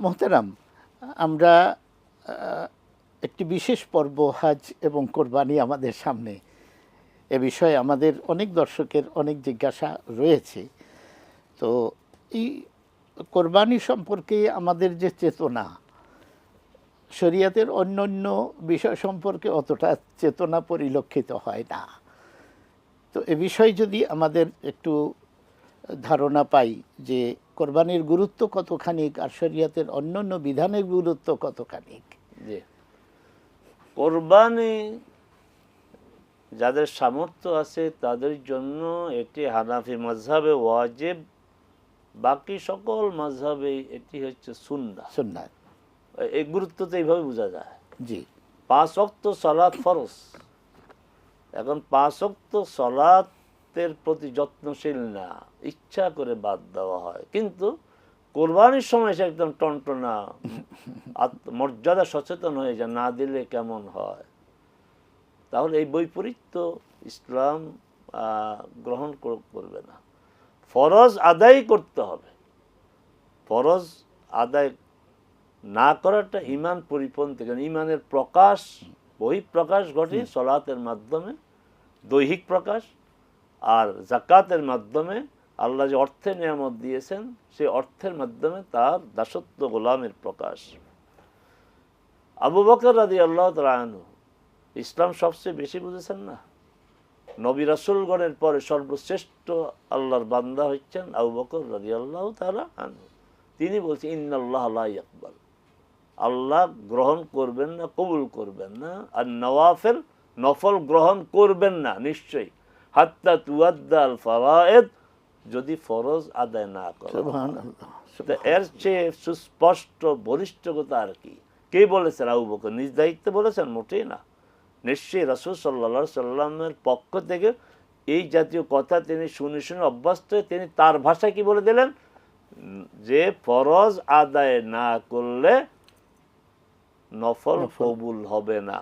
মোহতারাম, আমরা একটি বিশেষ পর্ব হজ এবং কোরবানি আমাদের সামনে। এ বিষয়ে আমাদের অনেক দর্শকের অনেক জিজ্ঞাসা রয়েছে। তো এই কোরবানি সম্পর্কে আমাদের যে চেতনা, শরীয়তের অন্যান্য বিষয় সম্পর্কে অতটা চেতনা পরিলক্ষিত হয় না। তো এ বিষয়ে যদি আমাদের একটু ধারণা পাই যে কোরবানির গুরুত্ব কতখানি আর শরীয়তের অন্যান্য বিধানের গুরুত্ব কতখানি। জি, কোরবানি যাদের সামর্থ্য আছে তাদের জন্য এটি হানাফি মাযহাবে ওয়াজিব, বাকি সকল মাযহাবে এটি হচ্ছে সুন্নাহ। সুন্নাত, এই গুরুত্ব তো এইভাবে বোঝা যায়। জি, 5 ওয়াক্ত সালাত ফরজ। এখন 5 ওয়াক্ত সালাতের প্রতি যত্নশীল না, ইচ্ছা করে বাদ দেওয়া হয়, কিন্তু কোরবানির সময় সে একদম টনটনা মর্যাদা সচেতন হয়ে যায়, না দিলে কেমন হয়। তাহলে এই বৈপরীত্য ইসলাম গ্রহণ করবে না। ফরজ আদায় করতে হবে। ফরজ আদায় না করাটা ঈমান পরিপন্থী। কারণ ঈমানের প্রকাশ, বহিঃপ্রকাশ ঘটে সলাতের মাধ্যমে, দৈহিক প্রকাশ, আর যাকাতের মাধ্যমে আল্লাহ যে অর্থের নিয়ামত দিয়েছেন সেই অর্থের মাধ্যমে তার দাসত্ব গোলামের প্রকাশ। আবু বকর রাদিয়াল্লাহু তাআলা আনহু ইসলাম সবচেয়ে বেশি বুঝেছেন না। নবী রাসূলগণের পরে সর্বশ্রেষ্ঠ আল্লাহর বান্দা হচ্ছেন আবু বকর রাদিয়াল্লাহু তাআলা আনহু। তিনি বলছেন ইন্নাল্লাহ লা ইয়াকবাল, আল্লাহ গ্রহণ করবেন না, কবুল করবেন না। আর নওয়াফিল, নফল গ্রহণ করবেন না নিশ্চয়ই, হাত্তা তুআদ্দা আল ফারায়েদ, যদি ফরজ আদায় না করা। সুবহানাল্লাহ। এর চেয়ে সুস্পষ্ট বলিষ্ঠতা আর কি? কে বলেছেন? আবু বকর নিজ দায়িত্বে বলেছেন? মোটেই না। নিশ্চয়ই রাসূল সাল্লাল্লাহু আলাইহি সাল্লামের পক্ষ থেকে এই জাতীয় কথা তিনি শুনে শুনে অভ্যস্ত, তিনি তার ভাষায় কি বলে দিলেন যে ফরজ আদায় না করলে নফল কবুল হবে না,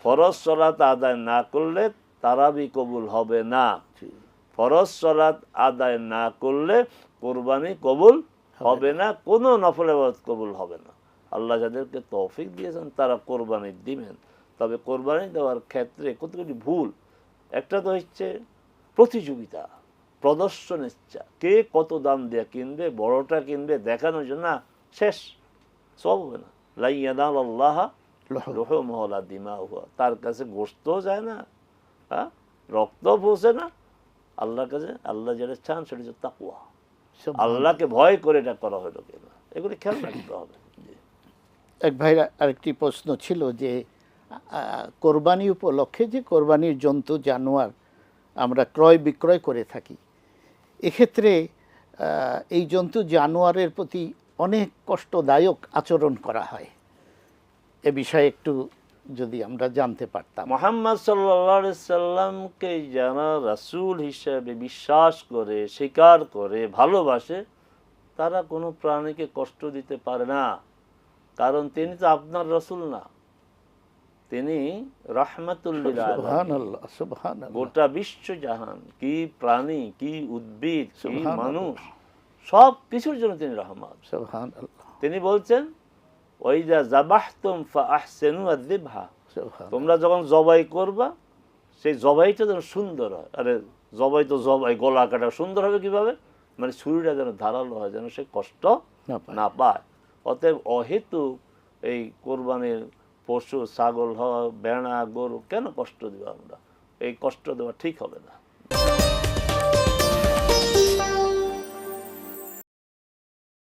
ফরজ সালাত আদায় না করলে তারাবি কবুল হবে না, ফরজ সালাত আদায় না করলে কোরবানি কবুল হবে না, কোনো নফল ইবাদত কবুল হবে না। আল্লাহ যাদেরকে তৌফিক দিয়েছেন তারা কোরবানি দিবেন। তবে কোরবানি দেওয়ার ক্ষেত্রে কতগুলি ভুল। একটা তো হচ্ছে প্রতিযোগিতা, প্রদর্শন ইচ্ছা, কে কত দাম দিয়ে কিনবে, বড়টা কিনবে দেখানোর জন্য, শেষ সব হবে না। লা ইয়ানালাল্লাহ লুহুমুহা ওয়ালা দিমাউহা, তার কাছে গোশতও যায় না, রক্ত পৌঁছে না আল্লাহর কাছে। আল্লাহ যেটা চান সেটা হচ্ছে তাকওয়া, আল্লাহকে ভয় করে এটা করা হলো কিনা, এগুলি খেয়াল রাখতে হবে। এক ভাইয়ের আরেকটি প্রশ্ন ছিল যে কোরবানি উপলক্ষে যে কোরবানির জন্তু জানোয়ার আমরা ক্রয় বিক্রয় করে থাকি, এক্ষেত্রে এই জন্তু জানোয়ারের প্রতি অনেক কষ্টদায়ক আচরণ করা হয়। এ বিষয়ে একটু যদি আমরা জানতে পারতাম। মুহাম্মদ সাল্লাল্লাহু আলাইহি সাল্লামকে যারা রাসূল হিসেবে বিশ্বাস করে, স্বীকার করে, ভালোবাসে, তারা কোনো প্রাণীকে কষ্ট দিতে পারে না। কারণ তিনি তো আপনার রাসূল না, তিনি রাহমাতুল লিল আলামিন। সুবহানাল্লাহ, সুবহানাল্লাহ। গোটা বিশ্ব জাহান, কি প্রাণী, কি উদ্ভিদ, কি মানুষ, সব কিছুর জন্য তিনি রহমত। সুবহানাল্লাহ। তিনি বলছেন ওয়াইযা যাবাহতুম ফাআহসিনু আয-যিবহা, তোমরা যখন জবাই করবা সেই জবাইটা যেন সুন্দর হয়। আরে জবাই তো জবাই, গলা কাটা সুন্দর হবে কিভাবে? মানে ছুরিটা যেন ধারালো হয়, যেন সে কষ্ট না পায়। অতএব অহেতুক এই কোরবানির পশু, ছাগল হয়, বেড়া, গরু কেন কষ্ট দেবো আমরা? এই কষ্ট দেওয়া ঠিক হবে না।